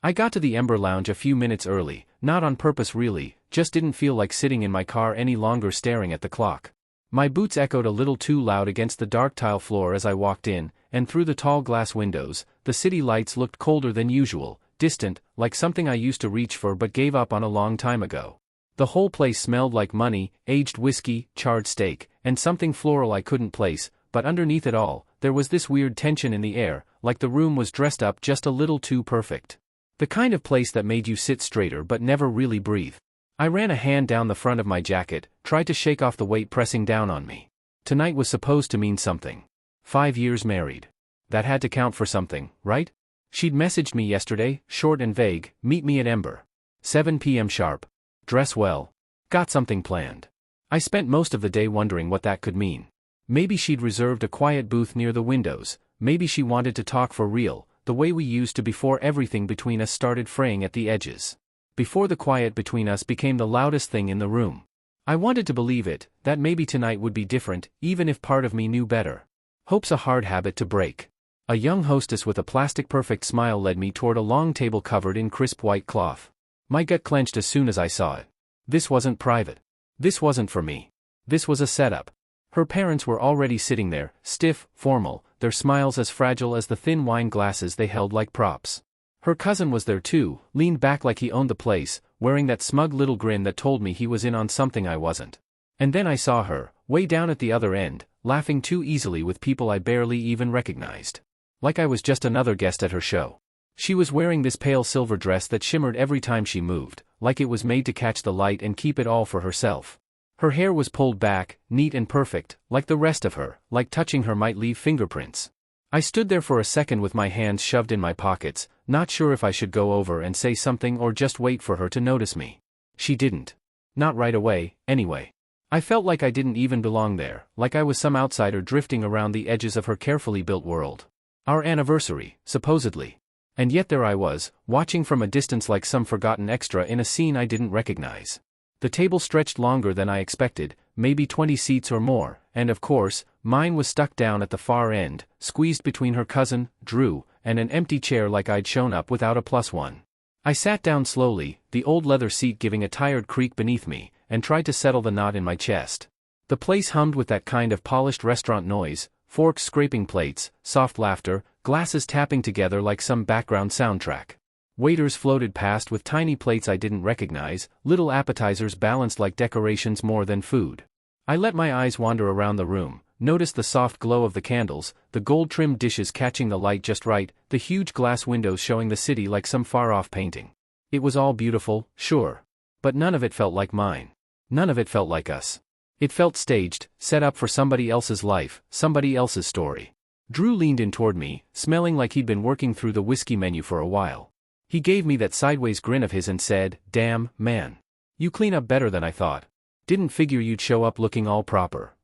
I got to the Ember Lounge a few minutes early, not on purpose really, just didn't feel like sitting in my car any longer staring at the clock. My boots echoed a little too loud against the dark tile floor as I walked in, and through the tall glass windows, the city lights looked colder than usual, distant, like something I used to reach for but gave up on a long time ago. The whole place smelled like money, aged whiskey, charred steak, and something floral I couldn't place, but underneath it all, there was this weird tension in the air, like the room was dressed up just a little too perfect. The kind of place that made you sit straighter but never really breathe. I ran a hand down the front of my jacket, tried to shake off the weight pressing down on me. Tonight was supposed to mean something. 5 years married. That had to count for something, right? She'd messaged me yesterday, short and vague, meet me at Ember. 7 p.m. sharp. Dress well. Got something planned. I spent most of the day wondering what that could mean. Maybe she'd reserved a quiet booth near the windows, maybe she wanted to talk for real, the way we used to before everything between us started fraying at the edges. Before the quiet between us became the loudest thing in the room. I wanted to believe it, that maybe tonight would be different, even if part of me knew better. Hope's a hard habit to break. A young hostess with a plastic-perfect smile led me toward a long table covered in crisp white cloth. My gut clenched as soon as I saw it. This wasn't private. This wasn't for me. This was a setup. Her parents were already sitting there, stiff, formal, their smiles as fragile as the thin wine glasses they held like props. Her cousin was there too, leaned back like he owned the place, wearing that smug little grin that told me he was in on something I wasn't. And then I saw her, way down at the other end, laughing too easily with people I barely even recognized. Like I was just another guest at her show. She was wearing this pale silver dress that shimmered every time she moved, like it was made to catch the light and keep it all for herself. Her hair was pulled back, neat and perfect, like the rest of her, like touching her might leave fingerprints. I stood there for a second with my hands shoved in my pockets, not sure if I should go over and say something or just wait for her to notice me. She didn't. Not right away, anyway. I felt like I didn't even belong there, like I was some outsider drifting around the edges of her carefully built world. Our anniversary, supposedly. And yet there I was, watching from a distance like some forgotten extra in a scene I didn't recognize. The table stretched longer than I expected, maybe 20 seats or more, and of course, mine was stuck down at the far end, squeezed between her cousin, Drew, and an empty chair like I'd shown up without a +1. I sat down slowly, the old leather seat giving a tired creak beneath me, and tried to settle the knot in my chest. The place hummed with that kind of polished restaurant noise, forks scraping plates, soft laughter, glasses tapping together like some background soundtrack. Waiters floated past with tiny plates I didn't recognize, little appetizers balanced like decorations more than food. I let my eyes wander around the room, noticed the soft glow of the candles, the gold-trimmed dishes catching the light just right, the huge glass windows showing the city like some far-off painting. It was all beautiful, sure. But none of it felt like mine. None of it felt like us. It felt staged, set up for somebody else's life, somebody else's story. Drew leaned in toward me, smelling like he'd been working through the whiskey menu for a while. He gave me that sideways grin of his and said, "Damn, man. You clean up better than I thought. Didn't figure you'd show up looking all proper."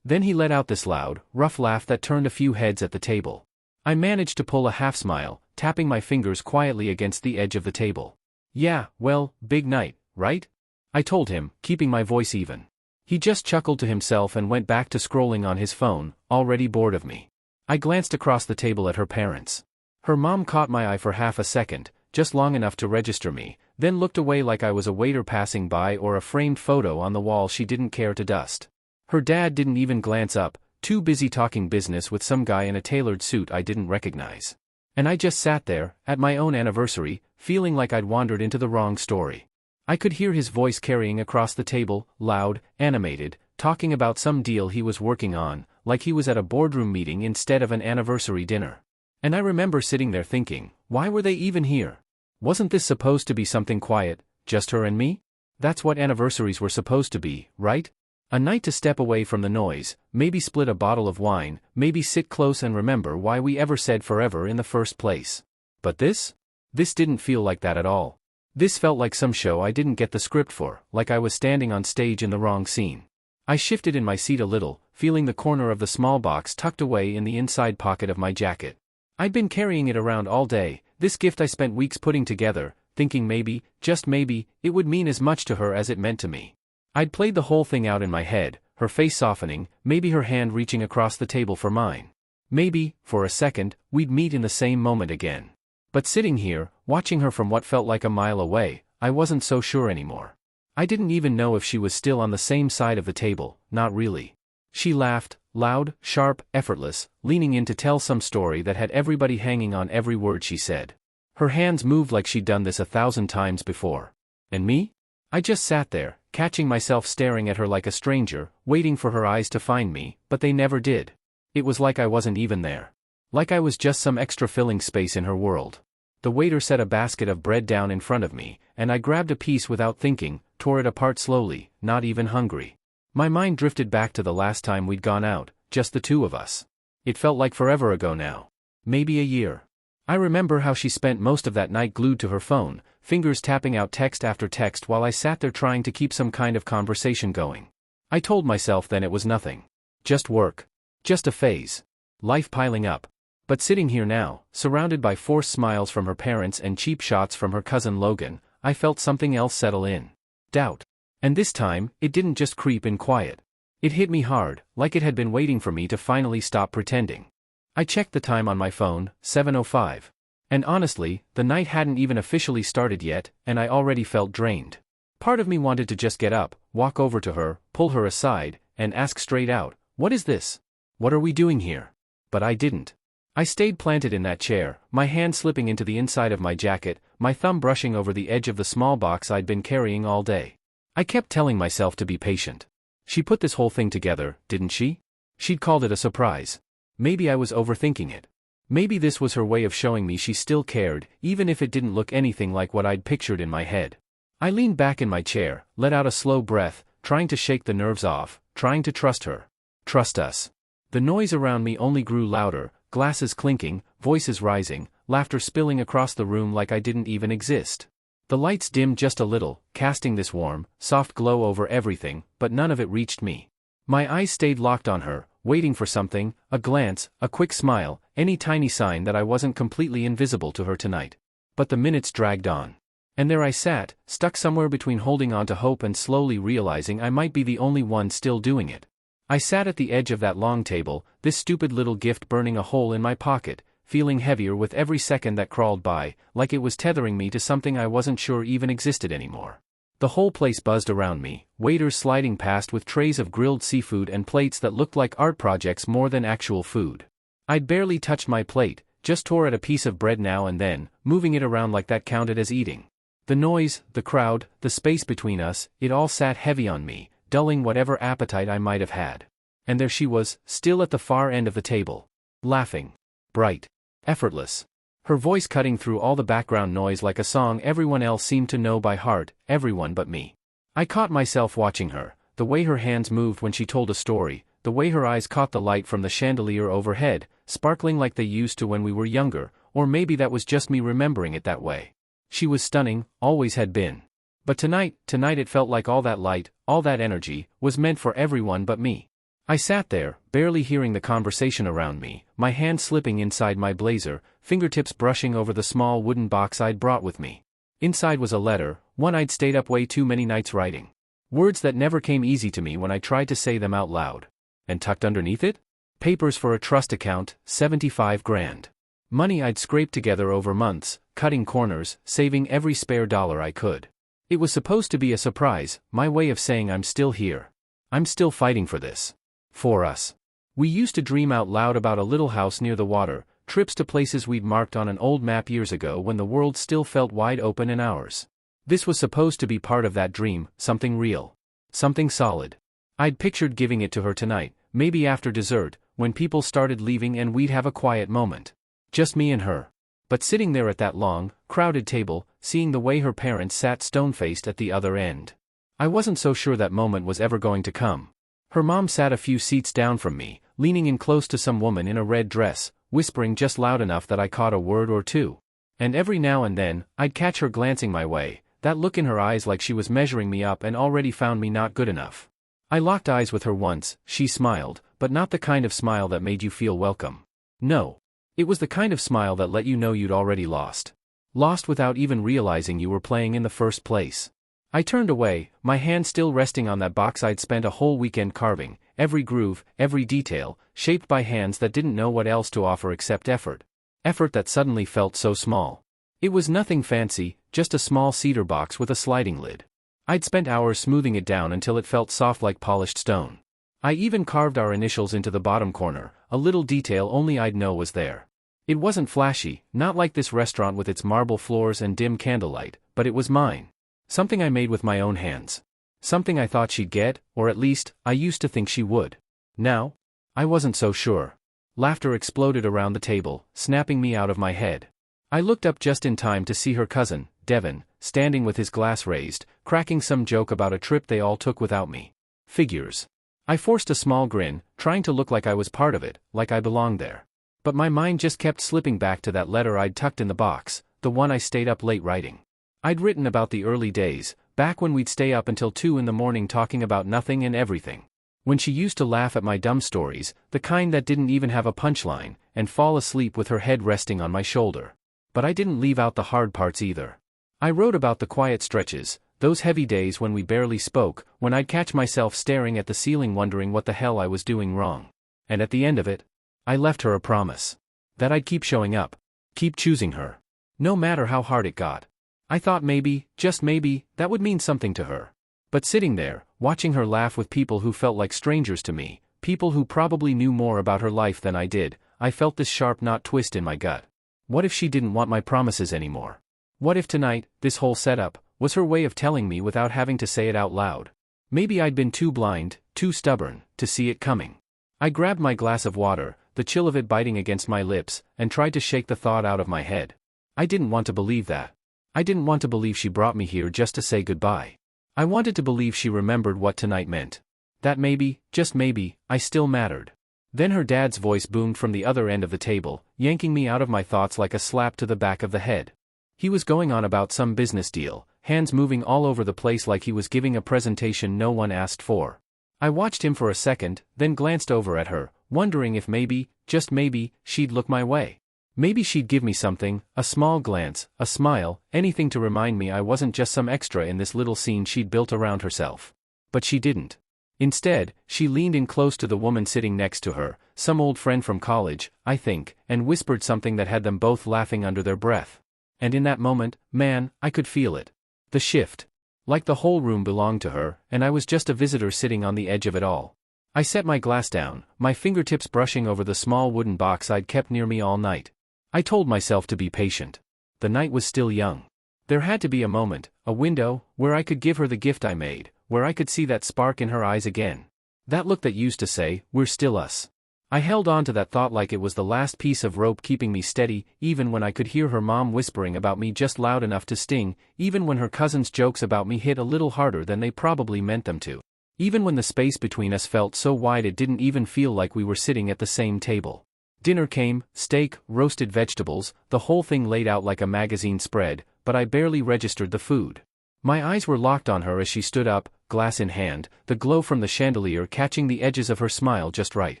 Then he let out this loud, rough laugh that turned a few heads at the table. I managed to pull a half smile, tapping my fingers quietly against the edge of the table. "Yeah, well, big night, right?" I told him, keeping my voice even. He just chuckled to himself and went back to scrolling on his phone, already bored of me. I glanced across the table at her parents. Her mom caught my eye for half a second, just long enough to register me, then looked away like I was a waiter passing by or a framed photo on the wall she didn't care to dust. Her dad didn't even glance up, too busy talking business with some guy in a tailored suit I didn't recognize. And I just sat there, at my own anniversary, feeling like I'd wandered into the wrong story. I could hear his voice carrying across the table, loud, animated, talking about some deal he was working on, like he was at a boardroom meeting instead of an anniversary dinner. And I remember sitting there thinking, why were they even here? Wasn't this supposed to be something quiet, just her and me? That's what anniversaries were supposed to be, right? A night to step away from the noise, maybe split a bottle of wine, maybe sit close and remember why we ever said forever in the first place. But this? This didn't feel like that at all. This felt like some show I didn't get the script for, like I was standing on stage in the wrong scene. I shifted in my seat a little, feeling the corner of the small box tucked away in the inside pocket of my jacket. I'd been carrying it around all day, this gift I spent weeks putting together, thinking maybe, just maybe, it would mean as much to her as it meant to me. I'd played the whole thing out in my head, her face softening, maybe her hand reaching across the table for mine. Maybe, for a second, we'd meet in the same moment again. But sitting here, watching her from what felt like a mile away, I wasn't so sure anymore. I didn't even know if she was still on the same side of the table, not really. She laughed, loud, sharp, effortless, leaning in to tell some story that had everybody hanging on every word she said. Her hands moved like she'd done this 1,000 times before. And me? I just sat there, catching myself staring at her like a stranger, waiting for her eyes to find me, but they never did. It was like I wasn't even there. Like I was just some extra filling space in her world. The waiter set a basket of bread down in front of me, and I grabbed a piece without thinking, tore it apart slowly, not even hungry. My mind drifted back to the last time we'd gone out, just the two of us. It felt like forever ago now. Maybe a year. I remember how she spent most of that night glued to her phone, fingers tapping out text after text while I sat there trying to keep some kind of conversation going. I told myself then it was nothing. Just work. Just a phase. Life piling up. But sitting here now, surrounded by forced smiles from her parents and cheap shots from her cousin Logan, I felt something else settle in. Doubt. And this time, it didn't just creep in quiet. It hit me hard, like it had been waiting for me to finally stop pretending. I checked the time on my phone, 7:05. And honestly, the night hadn't even officially started yet, and I already felt drained. Part of me wanted to just get up, walk over to her, pull her aside, and ask straight out, "What is this? What are we doing here?" But I didn't. I stayed planted in that chair, my hand slipping into the inside of my jacket, my thumb brushing over the edge of the small box I'd been carrying all day. I kept telling myself to be patient. She put this whole thing together, didn't she? She'd called it a surprise. Maybe I was overthinking it. Maybe this was her way of showing me she still cared, even if it didn't look anything like what I'd pictured in my head. I leaned back in my chair, let out a slow breath, trying to shake the nerves off, trying to trust her. Trust us. The noise around me only grew louder, glasses clinking, voices rising, laughter spilling across the room like I didn't even exist. The lights dimmed just a little, casting this warm, soft glow over everything, but none of it reached me. My eyes stayed locked on her, waiting for something, a glance, a quick smile, any tiny sign that I wasn't completely invisible to her tonight. But the minutes dragged on. And there I sat, stuck somewhere between holding on to hope and slowly realizing I might be the only one still doing it. I sat at the edge of that long table, this stupid little gift burning a hole in my pocket, feeling heavier with every second that crawled by, like it was tethering me to something I wasn't sure even existed anymore. The whole place buzzed around me, waiters sliding past with trays of grilled seafood and plates that looked like art projects more than actual food. I'd barely touched my plate, just tore at a piece of bread now and then, moving it around like that counted as eating. The noise, the crowd, the space between us, it all sat heavy on me, dulling whatever appetite I might have had. And there she was, still at the far end of the table. Laughing. Bright. Effortless. Her voice cutting through all the background noise like a song everyone else seemed to know by heart, everyone but me. I caught myself watching her, the way her hands moved when she told a story, the way her eyes caught the light from the chandelier overhead, sparkling like they used to when we were younger, or maybe that was just me remembering it that way. She was stunning, always had been. But tonight it felt like all that light, all that energy, was meant for everyone but me. I sat there, barely hearing the conversation around me, my hand slipping inside my blazer, fingertips brushing over the small wooden box I'd brought with me. Inside was a letter, one I'd stayed up way too many nights writing. Words that never came easy to me when I tried to say them out loud. And tucked underneath it? Papers for a trust account, 75 grand. Money I'd scraped together over months, cutting corners, saving every spare dollar I could. It was supposed to be a surprise, my way of saying I'm still here. I'm still fighting for this. For us. We used to dream out loud about a little house near the water, trips to places we'd marked on an old map years ago when the world still felt wide open and ours. This was supposed to be part of that dream, something real. Something solid. I'd pictured giving it to her tonight, maybe after dessert, when people started leaving and we'd have a quiet moment. Just me and her. But sitting there at that long, crowded table, seeing the way her parents sat stone-faced at the other end. I wasn't so sure that moment was ever going to come. Her mom sat a few seats down from me, leaning in close to some woman in a red dress, whispering just loud enough that I caught a word or two. And every now and then, I'd catch her glancing my way, that look in her eyes like she was measuring me up and already found me not good enough. I locked eyes with her once, she smiled, but not the kind of smile that made you feel welcome. No. It was the kind of smile that let you know you'd already lost. Lost without even realizing you were playing in the first place. I turned away, my hand still resting on that box I'd spent a whole weekend carving, every groove, every detail, shaped by hands that didn't know what else to offer except effort. Effort that suddenly felt so small. It was nothing fancy, just a small cedar box with a sliding lid. I'd spent hours smoothing it down until it felt soft like polished stone. I even carved our initials into the bottom corner, a little detail only I'd know was there. It wasn't flashy, not like this restaurant with its marble floors and dim candlelight, but it was mine. Something I made with my own hands. Something I thought she'd get, or at least, I used to think she would. Now? I wasn't so sure. Laughter exploded around the table, snapping me out of my head. I looked up just in time to see her cousin, Devin, standing with his glass raised, cracking some joke about a trip they all took without me. Figures. I forced a small grin, trying to look like I was part of it, like I belonged there. But my mind just kept slipping back to that letter I'd tucked in the box, the one I stayed up late writing. I'd written about the early days, back when we'd stay up until 2 in the morning talking about nothing and everything. When she used to laugh at my dumb stories, the kind that didn't even have a punchline, and fall asleep with her head resting on my shoulder. But I didn't leave out the hard parts either. I wrote about the quiet stretches, those heavy days when we barely spoke, when I'd catch myself staring at the ceiling wondering what the hell I was doing wrong. And at the end of it, I left her a promise. That I'd keep showing up. Keep choosing her. No matter how hard it got. I thought maybe, just maybe, that would mean something to her. But sitting there, watching her laugh with people who felt like strangers to me, people who probably knew more about her life than I did, I felt this sharp knot twist in my gut. What if she didn't want my promises anymore? What if tonight, this whole setup, was her way of telling me without having to say it out loud? Maybe I'd been too blind, too stubborn, to see it coming. I grabbed my glass of water, the chill of it biting against my lips, and tried to shake the thought out of my head. I didn't want to believe that. I didn't want to believe she brought me here just to say goodbye. I wanted to believe she remembered what tonight meant. That maybe, just maybe, I still mattered. Then her dad's voice boomed from the other end of the table, yanking me out of my thoughts like a slap to the back of the head. He was going on about some business deal, hands moving all over the place like he was giving a presentation no one asked for. I watched him for a second, then glanced over at her, wondering if maybe, just maybe, she'd look my way. Maybe she'd give me something, a small glance, a smile, anything to remind me I wasn't just some extra in this little scene she'd built around herself. But she didn't. Instead, she leaned in close to the woman sitting next to her, some old friend from college, I think, and whispered something that had them both laughing under their breath. And in that moment, man, I could feel it. The shift. Like the whole room belonged to her, and I was just a visitor sitting on the edge of it all. I set my glass down, my fingertips brushing over the small wooden box I'd kept near me all night. I told myself to be patient. The night was still young. There had to be a moment, a window, where I could give her the gift I made, where I could see that spark in her eyes again. That look that used to say, "We're still us." I held on to that thought like it was the last piece of rope keeping me steady, even when I could hear her mom whispering about me just loud enough to sting, even when her cousin's jokes about me hit a little harder than they probably meant them to. Even when the space between us felt so wide it didn't even feel like we were sitting at the same table. Dinner came, steak, roasted vegetables, the whole thing laid out like a magazine spread, but I barely registered the food. My eyes were locked on her as she stood up, glass in hand, the glow from the chandelier catching the edges of her smile just right.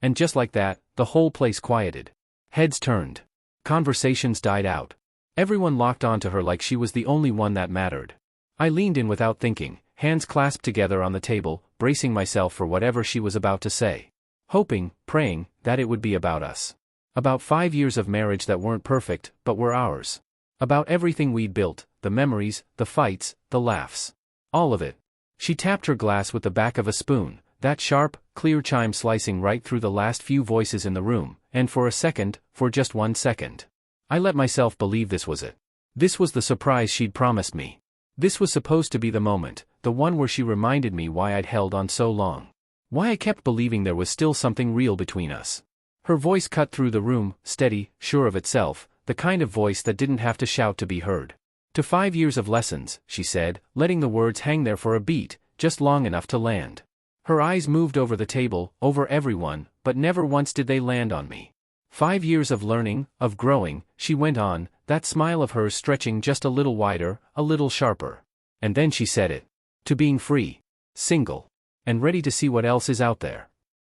And just like that, the whole place quieted. Heads turned. Conversations died out. Everyone locked onto her like she was the only one that mattered. I leaned in without thinking, hands clasped together on the table, bracing myself for whatever she was about to say. Hoping, praying, that it would be about us. About 5 years of marriage that weren't perfect, but were ours. About everything we'd built, the memories, the fights, the laughs. All of it. She tapped her glass with the back of a spoon, that sharp, clear chime slicing right through the last few voices in the room, and for a second, for just 1 second, I let myself believe this was it. This was the surprise she'd promised me. This was supposed to be the moment, the one where she reminded me why I'd held on so long. Why I kept believing there was still something real between us. Her voice cut through the room, steady, sure of itself, the kind of voice that didn't have to shout to be heard. To 5 years of lessons, she said, letting the words hang there for a beat, just long enough to land. Her eyes moved over the table, over everyone, but never once did they land on me. 5 years of learning, of growing, she went on, that smile of hers stretching just a little wider, a little sharper. And then she said it. To being free. Single. And ready to see what else is out there.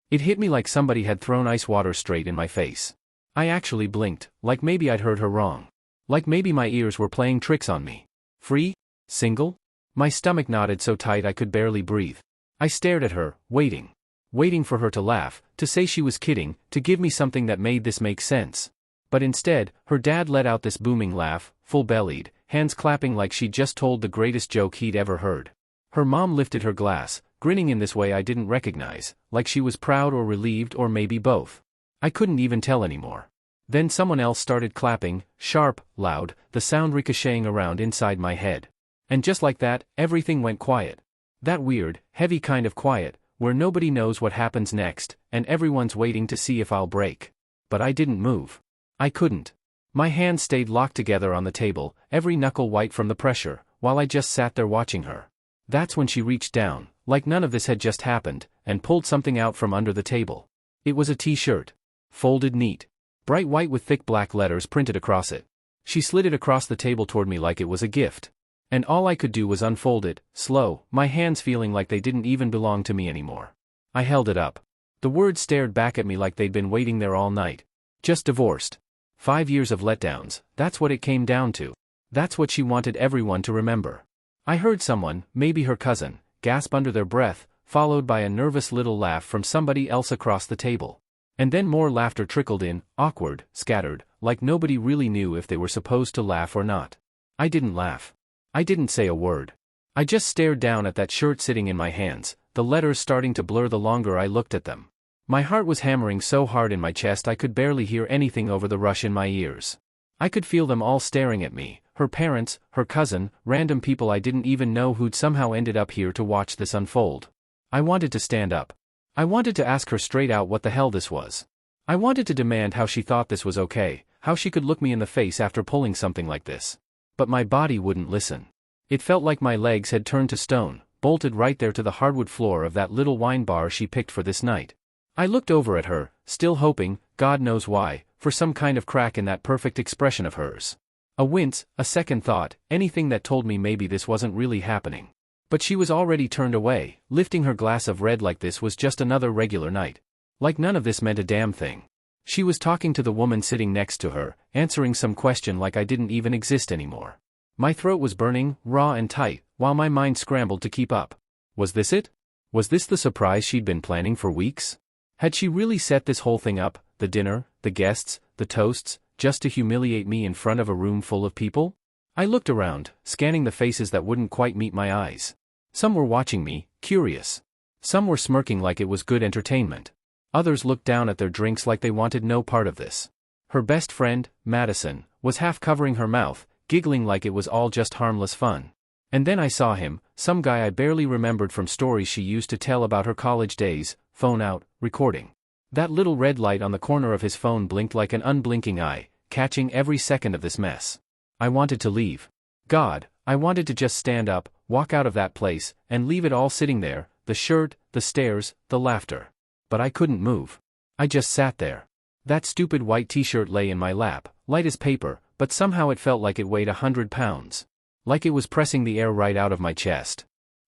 It hit me like somebody had thrown ice water straight in my face. I actually blinked, like maybe I'd heard her wrong. Like maybe my ears were playing tricks on me. Free? Single? My stomach knotted so tight I could barely breathe. I stared at her, waiting. Waiting for her to laugh, to say she was kidding, to give me something that made this make sense. But instead, her dad let out this booming laugh, full-bellied, hands clapping like she'd just told the greatest joke he'd ever heard. Her mom lifted her glass, grinning in this way I didn't recognize, like she was proud or relieved or maybe both. I couldn't even tell anymore. Then someone else started clapping, sharp, loud, the sound ricocheting around inside my head. And just like that, everything went quiet. That weird, heavy kind of quiet, where nobody knows what happens next, and everyone's waiting to see if I'll break. But I didn't move. I couldn't. My hands stayed locked together on the table, every knuckle white from the pressure, while I just sat there watching her. That's when she reached down, like none of this had just happened, and pulled something out from under the table. It was a t-shirt. Folded neat. Bright white with thick black letters printed across it. She slid it across the table toward me like it was a gift. And all I could do was unfold it, slow, my hands feeling like they didn't even belong to me anymore. I held it up. The words stared back at me like they'd been waiting there all night. Just divorced. 5 years of letdowns, that's what it came down to. That's what she wanted everyone to remember. I heard someone, maybe her cousin, gasp under their breath, followed by a nervous little laugh from somebody else across the table. And then more laughter trickled in, awkward, scattered, like nobody really knew if they were supposed to laugh or not. I didn't laugh. I didn't say a word. I just stared down at that shirt sitting in my hands, the letters starting to blur the longer I looked at them. My heart was hammering so hard in my chest I could barely hear anything over the rush in my ears. I could feel them all staring at me, her parents, her cousin, random people I didn't even know who'd somehow ended up here to watch this unfold. I wanted to stand up. I wanted to ask her straight out what the hell this was. I wanted to demand how she thought this was okay, how she could look me in the face after pulling something like this. But my body wouldn't listen. It felt like my legs had turned to stone, bolted right there to the hardwood floor of that little wine bar she picked for this night. I looked over at her, still hoping, God knows why, for some kind of crack in that perfect expression of hers. A wince, a second thought, anything that told me maybe this wasn't really happening. But she was already turned away, lifting her glass of red like this was just another regular night. Like none of this meant a damn thing. She was talking to the woman sitting next to her, answering some question like I didn't even exist anymore. My throat was burning, raw and tight, while my mind scrambled to keep up. Was this it? Was this the surprise she'd been planning for weeks? Had she really set this whole thing up, the dinner, the guests, the toasts, just to humiliate me in front of a room full of people? I looked around, scanning the faces that wouldn't quite meet my eyes. Some were watching me, curious. Some were smirking like it was good entertainment. Others looked down at their drinks like they wanted no part of this. Her best friend, Madison, was half covering her mouth, giggling like it was all just harmless fun. And then I saw him, some guy I barely remembered from stories she used to tell about her college days, phone out, recording. That little red light on the corner of his phone blinked like an unblinking eye, catching every second of this mess. I wanted to leave. God, I wanted to just stand up, walk out of that place, and leave it all sitting there, the shirt, the stares, the laughter. But I couldn't move. I just sat there. That stupid white t-shirt lay in my lap, light as paper, but somehow it felt like it weighed 100 pounds. Like it was pressing the air right out of my chest.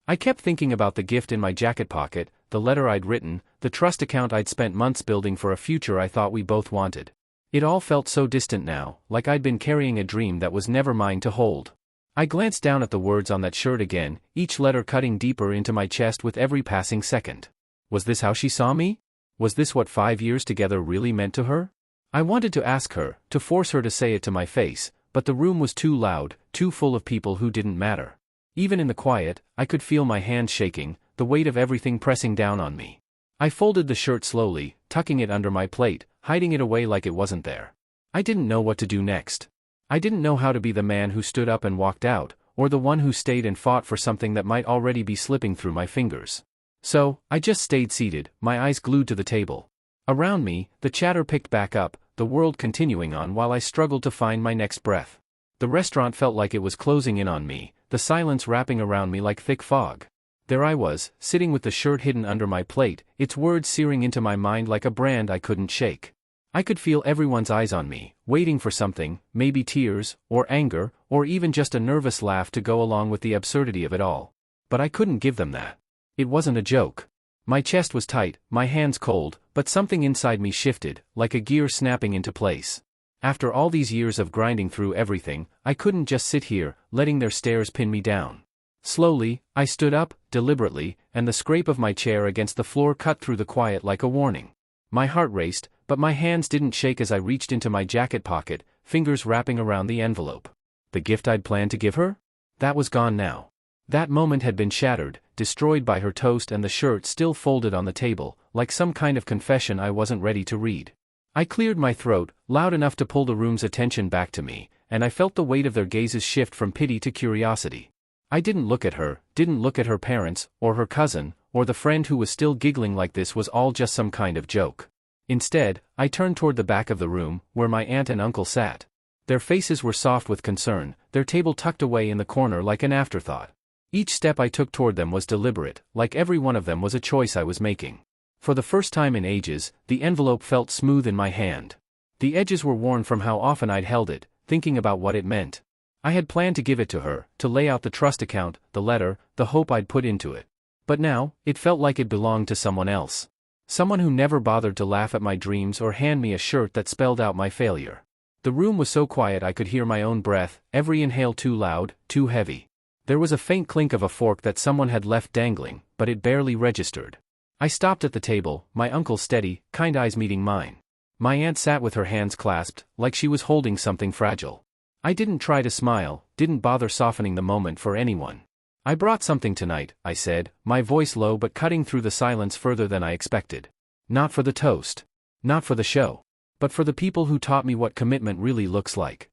I kept thinking about the gift in my jacket pocket, the letter I'd written, the trust account I'd spent months building for a future I thought we both wanted. It all felt so distant now, like I'd been carrying a dream that was never mine to hold. I glanced down at the words on that shirt again, each letter cutting deeper into my chest with every passing second. Was this how she saw me? Was this what 5 years together really meant to her? I wanted to ask her, to force her to say it to my face, but the room was too loud, too full of people who didn't matter. Even in the quiet, I could feel my hands shaking, the weight of everything pressing down on me. I folded the shirt slowly, tucking it under my plate, hiding it away like it wasn't there. I didn't know what to do next. I didn't know how to be the man who stood up and walked out, or the one who stayed and fought for something that might already be slipping through my fingers. So, I just stayed seated, my eyes glued to the table. Around me, the chatter picked back up, the world continuing on while I struggled to find my next breath. The restaurant felt like it was closing in on me, the silence wrapping around me like thick fog. There I was, sitting with the shirt hidden under my plate, its words searing into my mind like a brand I couldn't shake. I could feel everyone's eyes on me, waiting for something, maybe tears, or anger, or even just a nervous laugh to go along with the absurdity of it all. But I couldn't give them that. It wasn't a joke. My chest was tight, my hands cold, but something inside me shifted, like a gear snapping into place. After all these years of grinding through everything, I couldn't just sit here, letting their stares pin me down. Slowly, I stood up, deliberately, and the scrape of my chair against the floor cut through the quiet like a warning. My heart raced, but my hands didn't shake as I reached into my jacket pocket, fingers wrapping around the envelope. The gift I'd planned to give her? That was gone now. That moment had been shattered, destroyed by her toast and the shirt still folded on the table, like some kind of confession I wasn't ready to read. I cleared my throat, loud enough to pull the room's attention back to me, and I felt the weight of their gazes shift from pity to curiosity. I didn't look at her, didn't look at her parents, or her cousin, or the friend who was still giggling like this was all just some kind of joke. Instead, I turned toward the back of the room, where my aunt and uncle sat. Their faces were soft with concern, their table tucked away in the corner like an afterthought. Each step I took toward them was deliberate, like every one of them was a choice I was making. For the first time in ages, the envelope felt smooth in my hand. The edges were worn from how often I'd held it, thinking about what it meant. I had planned to give it to her, to lay out the trust account, the letter, the hope I'd put into it. But now, it felt like it belonged to someone else. Someone who never bothered to laugh at my dreams or hand me a shirt that spelled out my failure. The room was so quiet I could hear my own breath, every inhale too loud, too heavy. There was a faint clink of a fork that someone had left dangling, but it barely registered. I stopped at the table, my uncle's steady, kind eyes meeting mine. My aunt sat with her hands clasped, like she was holding something fragile. I didn't try to smile, didn't bother softening the moment for anyone. I brought something tonight, I said, my voice low but cutting through the silence further than I expected. Not for the toast. Not for the show. But for the people who taught me what commitment really looks like.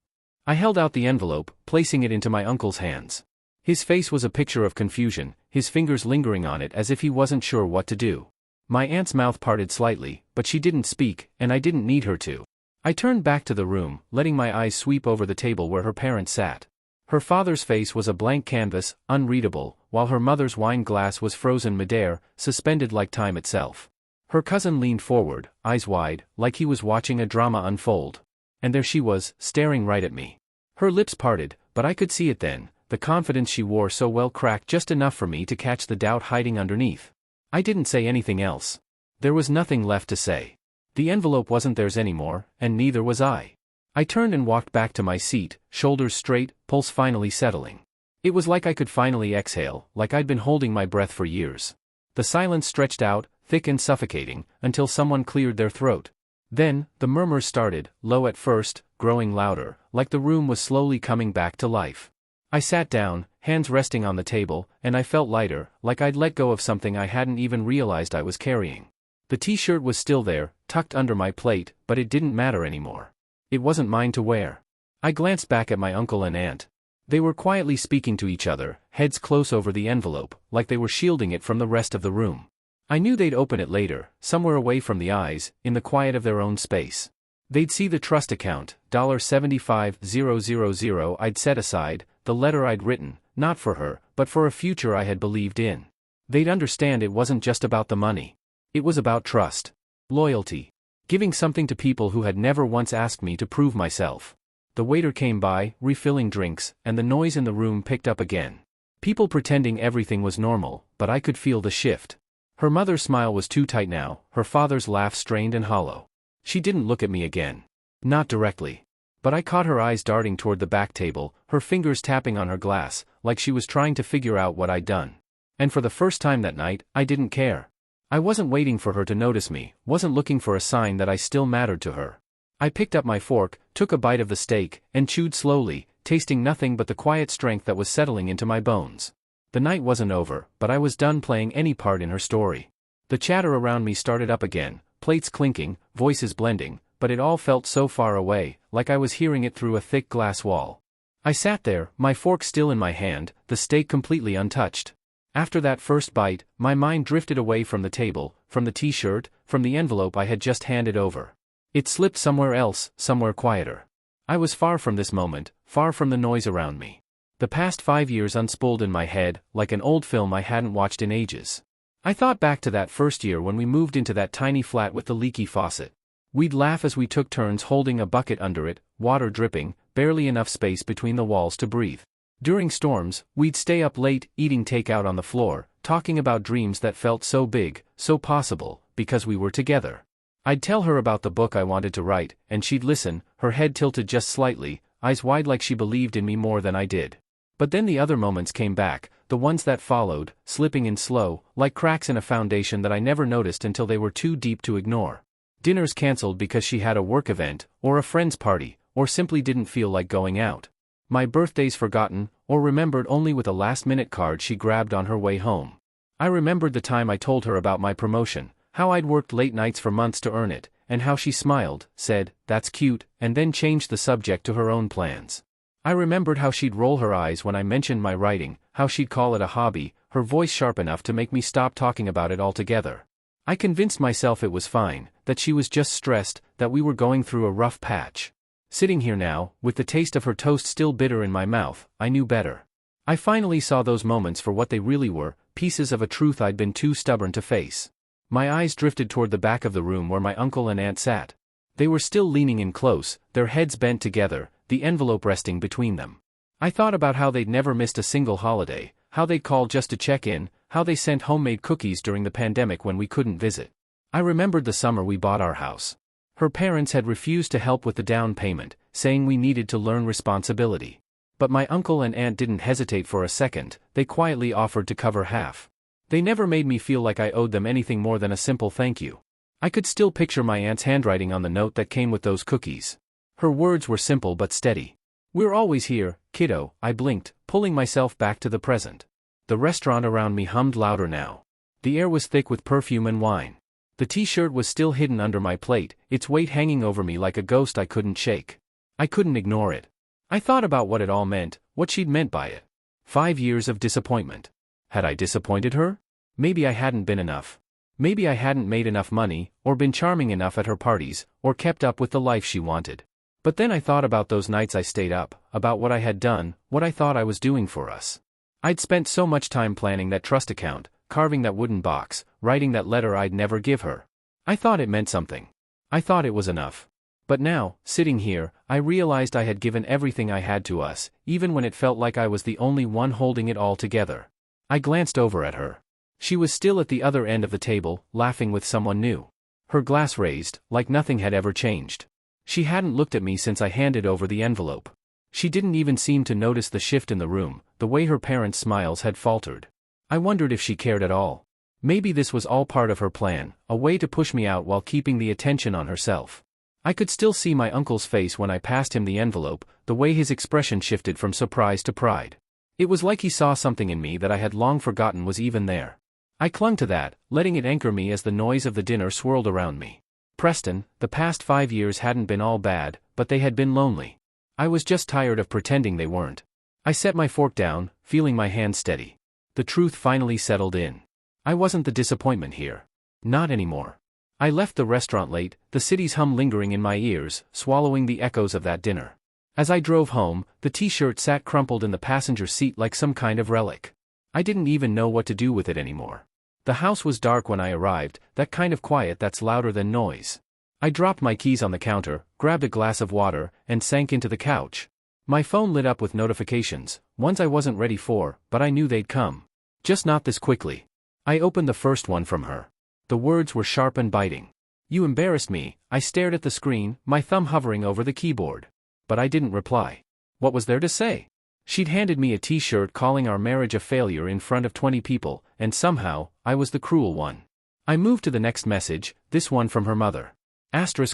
I held out the envelope, placing it into my uncle's hands. His face was a picture of confusion, his fingers lingering on it as if he wasn't sure what to do. My aunt's mouth parted slightly, but she didn't speak, and I didn't need her to. I turned back to the room, letting my eyes sweep over the table where her parents sat. Her father's face was a blank canvas, unreadable, while her mother's wine glass was frozen midair, suspended like time itself. Her cousin leaned forward, eyes wide, like he was watching a drama unfold. And there she was, staring right at me. Her lips parted, but I could see it then, the confidence she wore so well cracked just enough for me to catch the doubt hiding underneath. I didn't say anything else. There was nothing left to say. The envelope wasn't theirs anymore, and neither was I. I turned and walked back to my seat, shoulders straight, pulse finally settling. It was like I could finally exhale, like I'd been holding my breath for years. The silence stretched out, thick and suffocating, until someone cleared their throat. Then, the murmurs started, low at first, growing louder, like the room was slowly coming back to life. I sat down, hands resting on the table, and I felt lighter, like I'd let go of something I hadn't even realized I was carrying. The t-shirt was still there, tucked under my plate, but it didn't matter anymore. It wasn't mine to wear. I glanced back at my uncle and aunt. They were quietly speaking to each other, heads close over the envelope, like they were shielding it from the rest of the room. I knew they'd open it later, somewhere away from the eyes, in the quiet of their own space. They'd see the trust account, $75,000 I'd set aside, the letter I'd written, not for her, but for a future I had believed in. They'd understand it wasn't just about the money. It was about trust. Loyalty. Giving something to people who had never once asked me to prove myself. The waiter came by, refilling drinks, and the noise in the room picked up again. People pretending everything was normal, but I could feel the shift. Her mother's smile was too tight now, her father's laugh strained and hollow. She didn't look at me again. Not directly. But I caught her eyes darting toward the back table, her fingers tapping on her glass, like she was trying to figure out what I'd done. And for the first time that night, I didn't care. I wasn't waiting for her to notice me, wasn't looking for a sign that I still mattered to her. I picked up my fork, took a bite of the steak, and chewed slowly, tasting nothing but the quiet strength that was settling into my bones. The night wasn't over, but I was done playing any part in her story. The chatter around me started up again, plates clinking, voices blending, but it all felt so far away, like I was hearing it through a thick glass wall. I sat there, my fork still in my hand, the steak completely untouched. After that first bite, my mind drifted away from the table, from the t-shirt, from the envelope I had just handed over. It slipped somewhere else, somewhere quieter. I was far from this moment, far from the noise around me. The past 5 years unspooled in my head, like an old film I hadn't watched in ages. I thought back to that first year when we moved into that tiny flat with the leaky faucet. We'd laugh as we took turns holding a bucket under it, water dripping, barely enough space between the walls to breathe. During storms, we'd stay up late, eating takeout on the floor, talking about dreams that felt so big, so possible, because we were together. I'd tell her about the book I wanted to write, and she'd listen, her head tilted just slightly, eyes wide like she believed in me more than I did. But then the other moments came back, the ones that followed, slipping in slow, like cracks in a foundation that I never noticed until they were too deep to ignore. Dinners cancelled because she had a work event, or a friend's party, or simply didn't feel like going out. My birthdays forgotten, or remembered only with a last-minute card she grabbed on her way home. I remembered the time I told her about my promotion, how I'd worked late nights for months to earn it, and how she smiled, said, "That's cute," and then changed the subject to her own plans. I remembered how she'd roll her eyes when I mentioned my writing, how she'd call it a hobby, her voice sharp enough to make me stop talking about it altogether. I convinced myself it was fine, that she was just stressed, that we were going through a rough patch. Sitting here now, with the taste of her toast still bitter in my mouth, I knew better. I finally saw those moments for what they really were, pieces of a truth I'd been too stubborn to face. My eyes drifted toward the back of the room where my uncle and aunt sat. They were still leaning in close, their heads bent together, the envelope resting between them. I thought about how they'd never missed a single holiday, how they'd called just to check in, how they sent homemade cookies during the pandemic when we couldn't visit. I remembered the summer we bought our house. Her parents had refused to help with the down payment, saying we needed to learn responsibility. But my uncle and aunt didn't hesitate for a second, they quietly offered to cover half. They never made me feel like I owed them anything more than a simple thank you. I could still picture my aunt's handwriting on the note that came with those cookies. Her words were simple but steady. "We're always here, kiddo," I blinked, pulling myself back to the present. The restaurant around me hummed louder now. The air was thick with perfume and wine. The t-shirt was still hidden under my plate, its weight hanging over me like a ghost I couldn't shake. I couldn't ignore it. I thought about what it all meant, what she'd meant by it. 5 years of disappointment. Had I disappointed her? Maybe I hadn't been enough. Maybe I hadn't made enough money, or been charming enough at her parties, or kept up with the life she wanted. But then I thought about those nights I stayed up, about what I had done, what I thought I was doing for us. I'd spent so much time planning that trust account, carving that wooden box, writing that letter I'd never give her. I thought it meant something. I thought it was enough. But now, sitting here, I realized I had given everything I had to us, even when it felt like I was the only one holding it all together. I glanced over at her. She was still at the other end of the table, laughing with someone new. Her glass raised, like nothing had ever changed. She hadn't looked at me since I handed over the envelope. She didn't even seem to notice the shift in the room, the way her parents' smiles had faltered. I wondered if she cared at all. Maybe this was all part of her plan, a way to push me out while keeping the attention on herself. I could still see my uncle's face when I passed him the envelope, the way his expression shifted from surprise to pride. It was like he saw something in me that I had long forgotten was even there. I clung to that, letting it anchor me as the noise of the dinner swirled around me. Preston, the past 5 years hadn't been all bad, but they had been lonely. I was just tired of pretending they weren't. I set my fork down, feeling my hand steady. The truth finally settled in. I wasn't the disappointment here. Not anymore. I left the restaurant late, the city's hum lingering in my ears, swallowing the echoes of that dinner. As I drove home, the t-shirt sat crumpled in the passenger seat like some kind of relic. I didn't even know what to do with it anymore. The house was dark when I arrived, that kind of quiet that's louder than noise. I dropped my keys on the counter, grabbed a glass of water, and sank into the couch. My phone lit up with notifications, ones I wasn't ready for, but I knew they'd come. Just not this quickly. I opened the first one from her. The words were sharp and biting. "You embarrassed me." I stared at the screen, my thumb hovering over the keyboard. But I didn't reply. What was there to say? She'd handed me a t-shirt calling our marriage a failure in front of 20 people, and somehow, I was the cruel one. I moved to the next message, this one from her mother.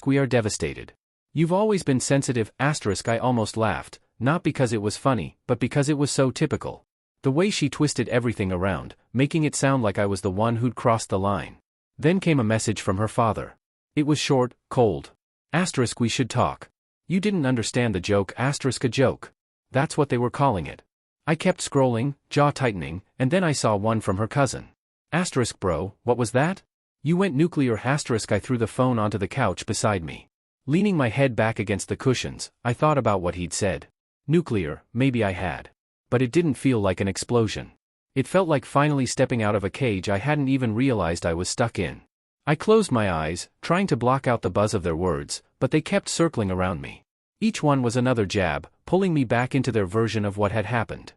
"We are devastated. You've always been sensitive." I almost laughed, not because it was funny, but because it was so typical. The way she twisted everything around, making it sound like I was the one who'd crossed the line. Then came a message from her father. It was short, cold. "We should talk. You didn't understand the joke." A joke. That's what they were calling it. I kept scrolling, jaw tightening, and then I saw one from her cousin. "Bro, what was that? You went nuclear." I threw the phone onto the couch beside me. Leaning my head back against the cushions, I thought about what he'd said. Nuclear, maybe I had. But it didn't feel like an explosion. It felt like finally stepping out of a cage I hadn't even realized I was stuck in. I closed my eyes, trying to block out the buzz of their words, but they kept circling around me. Each one was another jab, pulling me back into their version of what had happened.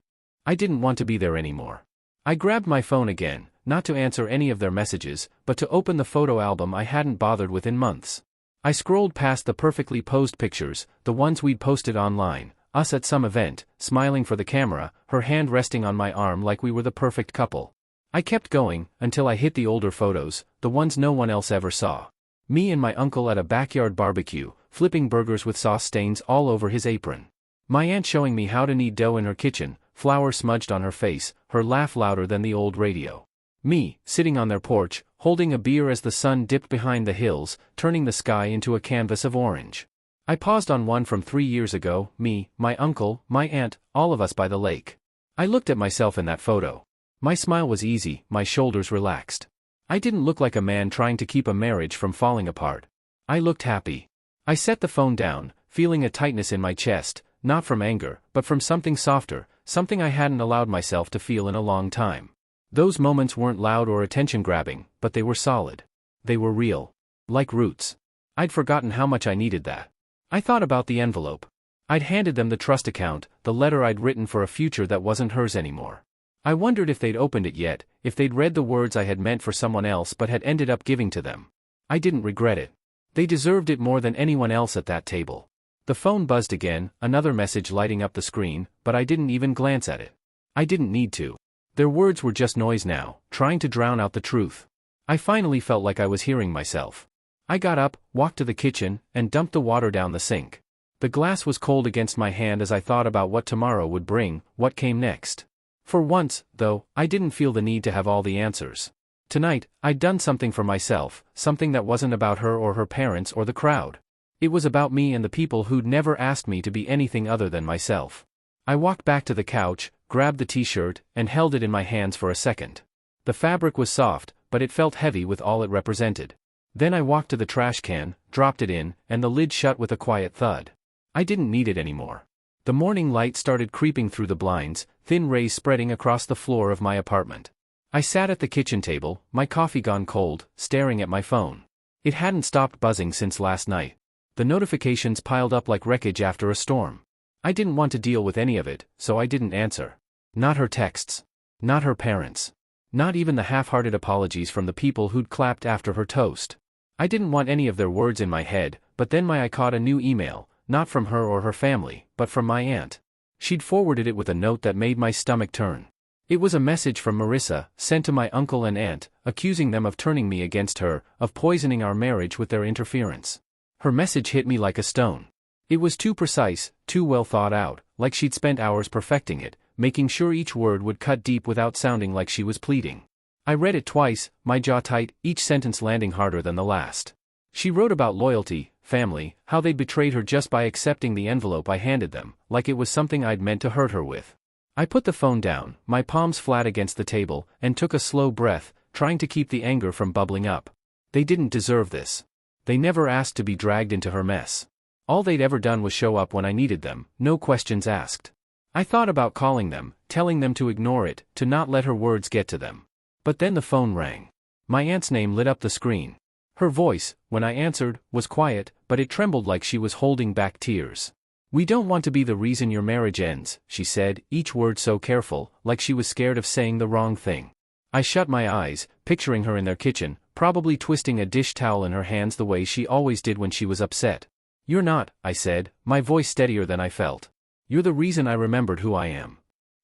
I didn't want to be there anymore. I grabbed my phone again, not to answer any of their messages, but to open the photo album I hadn't bothered with in months. I scrolled past the perfectly posed pictures, the ones we'd posted online, us at some event, smiling for the camera, her hand resting on my arm like we were the perfect couple. I kept going, until I hit the older photos, the ones no one else ever saw. Me and my uncle at a backyard barbecue, flipping burgers with sauce stains all over his apron. My aunt showing me how to knead dough in her kitchen, flour smudged on her face, her laugh louder than the old radio. Me, sitting on their porch, holding a beer as the sun dipped behind the hills, turning the sky into a canvas of orange. I paused on one from 3 years ago, me, my uncle, my aunt, all of us by the lake. I looked at myself in that photo. My smile was easy, my shoulders relaxed. I didn't look like a man trying to keep a marriage from falling apart. I looked happy. I set the phone down, feeling a tightness in my chest, not from anger, but from something softer, something I hadn't allowed myself to feel in a long time. Those moments weren't loud or attention-grabbing, but they were solid. They were real. Like roots. I'd forgotten how much I needed that. I thought about the envelope. I'd handed them the trust account, the letter I'd written for a future that wasn't hers anymore. I wondered if they'd opened it yet, if they'd read the words I had meant for someone else but had ended up giving to them. I didn't regret it. They deserved it more than anyone else at that table. The phone buzzed again, another message lighting up the screen, but I didn't even glance at it. I didn't need to. Their words were just noise now, trying to drown out the truth. I finally felt like I was hearing myself. I got up, walked to the kitchen, and dumped the water down the sink. The glass was cold against my hand as I thought about what tomorrow would bring, what came next. For once, though, I didn't feel the need to have all the answers. Tonight, I'd done something for myself, something that wasn't about her or her parents or the crowd. It was about me and the people who'd never asked me to be anything other than myself. I walked back to the couch, grabbed the t-shirt, and held it in my hands for a second. The fabric was soft, but it felt heavy with all it represented. Then I walked to the trash can, dropped it in, and the lid shut with a quiet thud. I didn't need it anymore. The morning light started creeping through the blinds, thin rays spreading across the floor of my apartment. I sat at the kitchen table, my coffee gone cold, staring at my phone. It hadn't stopped buzzing since last night. The notifications piled up like wreckage after a storm. I didn't want to deal with any of it, so I didn't answer. Not her texts. Not her parents. Not even the half-hearted apologies from the people who'd clapped after her toast. I didn't want any of their words in my head, but then my eye caught a new email, not from her or her family, but from my aunt. She'd forwarded it with a note that made my stomach turn. It was a message from Marissa, sent to my uncle and aunt, accusing them of turning me against her, of poisoning our marriage with their interference. Her message hit me like a stone. It was too precise, too well thought out, like she'd spent hours perfecting it, making sure each word would cut deep without sounding like she was pleading. I read it twice, my jaw tight, each sentence landing harder than the last. She wrote about loyalty, family, how they'd betrayed her just by accepting the envelope I handed them, like it was something I'd meant to hurt her with. I put the phone down, my palms flat against the table, and took a slow breath, trying to keep the anger from bubbling up. They didn't deserve this. They never asked to be dragged into her mess. All they'd ever done was show up when I needed them, no questions asked. I thought about calling them, telling them to ignore it, to not let her words get to them. But then the phone rang. My aunt's name lit up the screen. Her voice, when I answered, was quiet, but it trembled like she was holding back tears. "We don't want to be the reason your marriage ends," she said, each word so careful, like she was scared of saying the wrong thing. I shut my eyes, picturing her in their kitchen, probably twisting a dish towel in her hands the way she always did when she was upset. "You're not," I said, my voice steadier than I felt. "You're the reason I remembered who I am."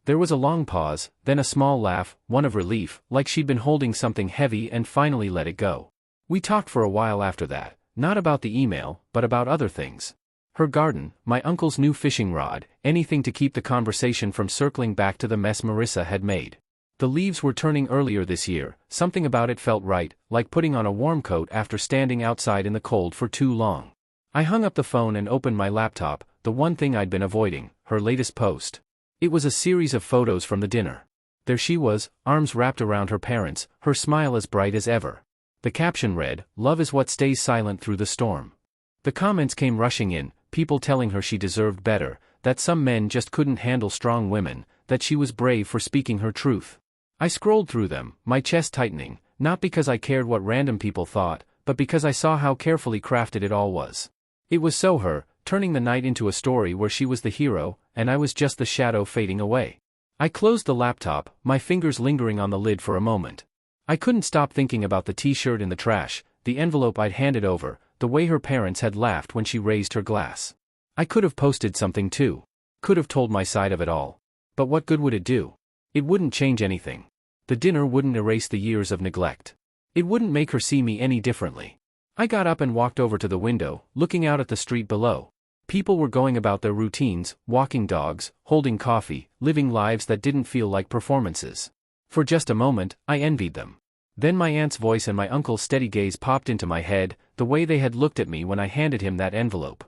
There was a long pause, then a small laugh, one of relief, like she'd been holding something heavy and finally let it go. We talked for a while after that, not about the email, but about other things. Her garden, my uncle's new fishing rod, anything to keep the conversation from circling back to the mess Marissa had made. The leaves were turning earlier this year, something about it felt right, like putting on a warm coat after standing outside in the cold for too long. I hung up the phone and opened my laptop, the one thing I'd been avoiding, her latest post. It was a series of photos from the dinner. There she was, arms wrapped around her parents, her smile as bright as ever. The caption read, "Love is what stays silent through the storm." The comments came rushing in, people telling her she deserved better, that some men just couldn't handle strong women, that she was brave for speaking her truth. I scrolled through them, my chest tightening, not because I cared what random people thought, but because I saw how carefully crafted it all was. It was so her, turning the night into a story where she was the hero, and I was just the shadow fading away. I closed the laptop, my fingers lingering on the lid for a moment. I couldn't stop thinking about the t-shirt in the trash, the envelope I'd handed over, the way her parents had laughed when she raised her glass. I could have posted something too. Could have told my side of it all. But what good would it do? It wouldn't change anything. The dinner wouldn't erase the years of neglect. It wouldn't make her see me any differently. I got up and walked over to the window, looking out at the street below. People were going about their routines, walking dogs, holding coffee, living lives that didn't feel like performances. For just a moment, I envied them. Then my aunt's voice and my uncle's steady gaze popped into my head, the way they had looked at me when I handed him that envelope.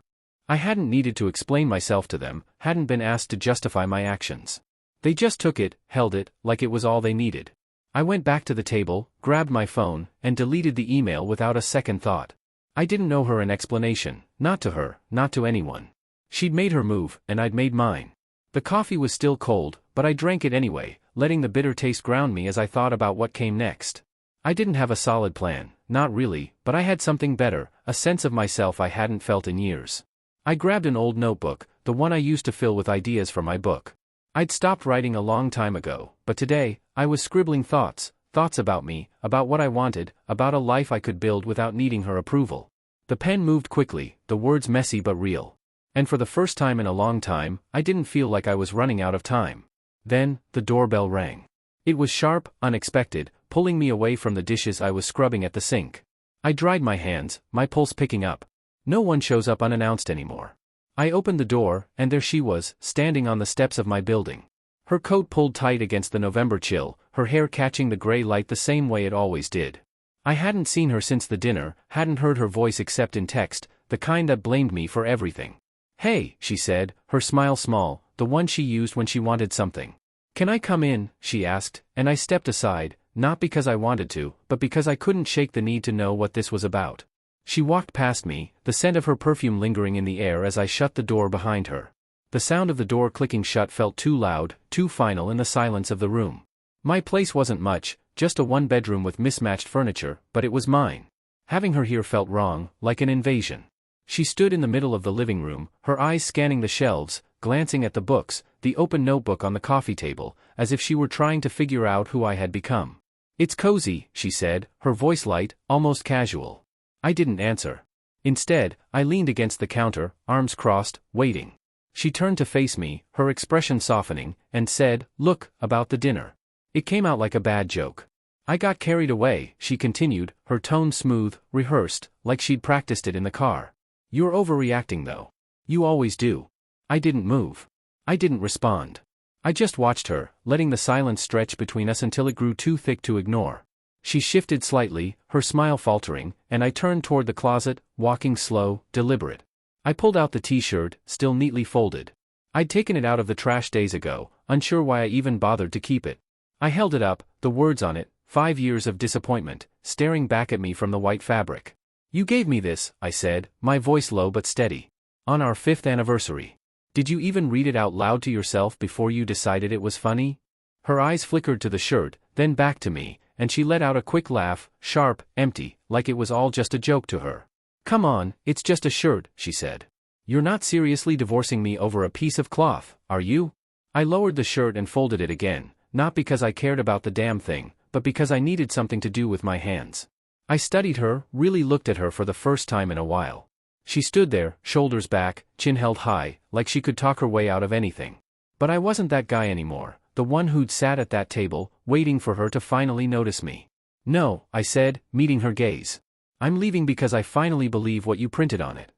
I hadn't needed to explain myself to them, hadn't been asked to justify my actions. They just took it, held it, like it was all they needed. I went back to the table, grabbed my phone, and deleted the email without a second thought. I didn't owe her an explanation, not to her, not to anyone. She'd made her move, and I'd made mine. The coffee was still cold, but I drank it anyway, letting the bitter taste ground me as I thought about what came next. I didn't have a solid plan, not really, but I had something better, a sense of myself I hadn't felt in years. I grabbed an old notebook, the one I used to fill with ideas for my book. I'd stopped writing a long time ago, but today, I was scribbling thoughts about me, about what I wanted, about a life I could build without needing her approval. The pen moved quickly, the words messy but real. And for the first time in a long time, I didn't feel like I was running out of time. Then, the doorbell rang. It was sharp, unexpected, pulling me away from the dishes I was scrubbing at the sink. I dried my hands, my pulse picking up. No one shows up unannounced anymore. I opened the door, and there she was, standing on the steps of my building. Her coat pulled tight against the November chill, her hair catching the gray light the same way it always did. I hadn't seen her since the dinner, hadn't heard her voice except in text, the kind that blamed me for everything. "Hey," she said, her smile small, the one she used when she wanted something. "Can I come in?" she asked, and I stepped aside, not because I wanted to, but because I couldn't shake the need to know what this was about. She walked past me, the scent of her perfume lingering in the air as I shut the door behind her. The sound of the door clicking shut felt too loud, too final in the silence of the room. My place wasn't much, just a one-bedroom with mismatched furniture, but it was mine. Having her here felt wrong, like an invasion. She stood in the middle of the living room, her eyes scanning the shelves, glancing at the books, the open notebook on the coffee table, as if she were trying to figure out who I had become. "It's cozy," she said, her voice light, almost casual. I didn't answer. Instead, I leaned against the counter, arms crossed, waiting. She turned to face me, her expression softening, and said, "Look, about the dinner." It came out like a bad joke. "I got carried away," she continued, her tone smooth, rehearsed, like she'd practiced it in the car. "You're overreacting though. You always do." I didn't move. I didn't respond. I just watched her, letting the silence stretch between us until it grew too thick to ignore. She shifted slightly, her smile faltering, and I turned toward the closet, walking slow, deliberate. I pulled out the t-shirt, still neatly folded. I'd taken it out of the trash days ago, unsure why I even bothered to keep it. I held it up, the words on it, 5 years of disappointment, staring back at me from the white fabric. "You gave me this," I said, my voice low but steady. "On our 5th anniversary. Did you even read it out loud to yourself before you decided it was funny?" Her eyes flickered to the shirt, then back to me, and she let out a quick laugh, sharp, empty, like it was all just a joke to her. "Come on, it's just a shirt," she said. "You're not seriously divorcing me over a piece of cloth, are you?" I lowered the shirt and folded it again, not because I cared about the damn thing, but because I needed something to do with my hands. I studied her, really looked at her for the first time in a while. She stood there, shoulders back, chin held high, like she could talk her way out of anything. But I wasn't that guy anymore, the one who'd sat at that table, waiting for her to finally notice me. "No," I said, meeting her gaze. "I'm leaving because I finally believe what you printed on it."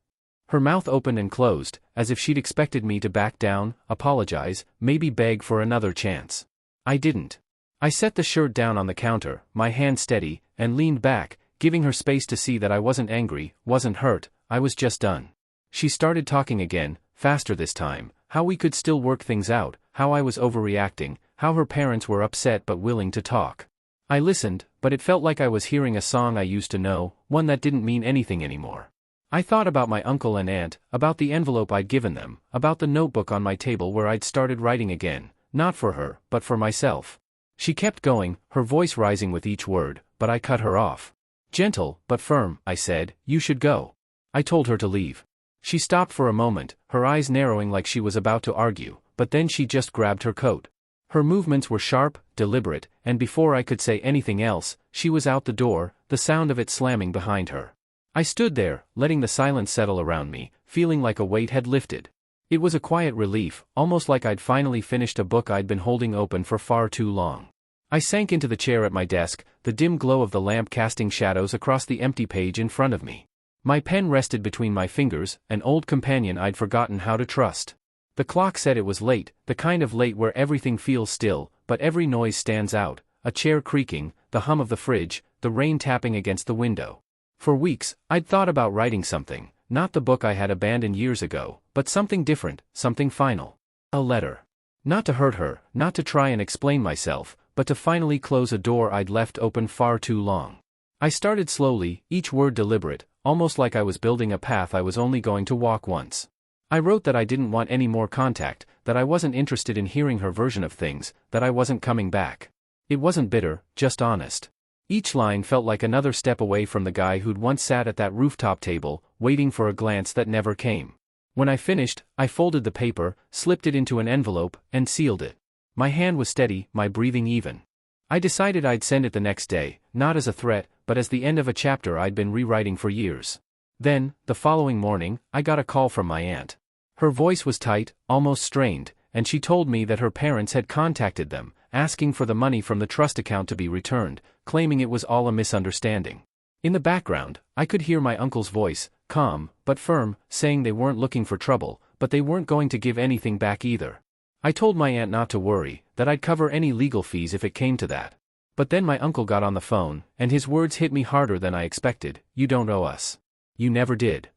Her mouth opened and closed, as if she'd expected me to back down, apologize, maybe beg for another chance. I didn't. I set the shirt down on the counter, my hand steady, and leaned back, giving her space to see that I wasn't angry, wasn't hurt, I was just done. She started talking again, faster this time, how we could still work things out, how I was overreacting, how her parents were upset but willing to talk. I listened, but it felt like I was hearing a song I used to know, one that didn't mean anything anymore. I thought about my uncle and aunt, about the envelope I'd given them, about the notebook on my table where I'd started writing again, not for her, but for myself. She kept going, her voice rising with each word, but I cut her off. "Gentle, but firm," I said, "you should go." I told her to leave. She stopped for a moment, her eyes narrowing like she was about to argue, but then she just grabbed her coat. Her movements were sharp, deliberate, and before I could say anything else, she was out the door, the sound of it slamming behind her. I stood there, letting the silence settle around me, feeling like a weight had lifted. It was a quiet relief, almost like I'd finally finished a book I'd been holding open for far too long. I sank into the chair at my desk, the dim glow of the lamp casting shadows across the empty page in front of me. My pen rested between my fingers, an old companion I'd forgotten how to trust. The clock said it was late, the kind of late where everything feels still, but every noise stands out, a chair creaking, the hum of the fridge, the rain tapping against the window. For weeks, I'd thought about writing something, not the book I had abandoned years ago, but something different, something final. A letter. Not to hurt her, not to try and explain myself, but to finally close a door I'd left open far too long. I started slowly, each word deliberate, almost like I was building a path I was only going to walk once. I wrote that I didn't want any more contact, that I wasn't interested in hearing her version of things, that I wasn't coming back. It wasn't bitter, just honest. Each line felt like another step away from the guy who'd once sat at that rooftop table, waiting for a glance that never came. When I finished, I folded the paper, slipped it into an envelope, and sealed it. My hand was steady, my breathing even. I decided I'd send it the next day, not as a threat, but as the end of a chapter I'd been rewriting for years. Then, the following morning, I got a call from my aunt. Her voice was tight, almost strained, and she told me that her parents had contacted them, asking for the money from the trust account to be returned, claiming it was all a misunderstanding. In the background, I could hear my uncle's voice, calm, but firm, saying they weren't looking for trouble, but they weren't going to give anything back either. I told my aunt not to worry, that I'd cover any legal fees if it came to that. But then my uncle got on the phone, and his words hit me harder than I expected. You don't owe us. You never did.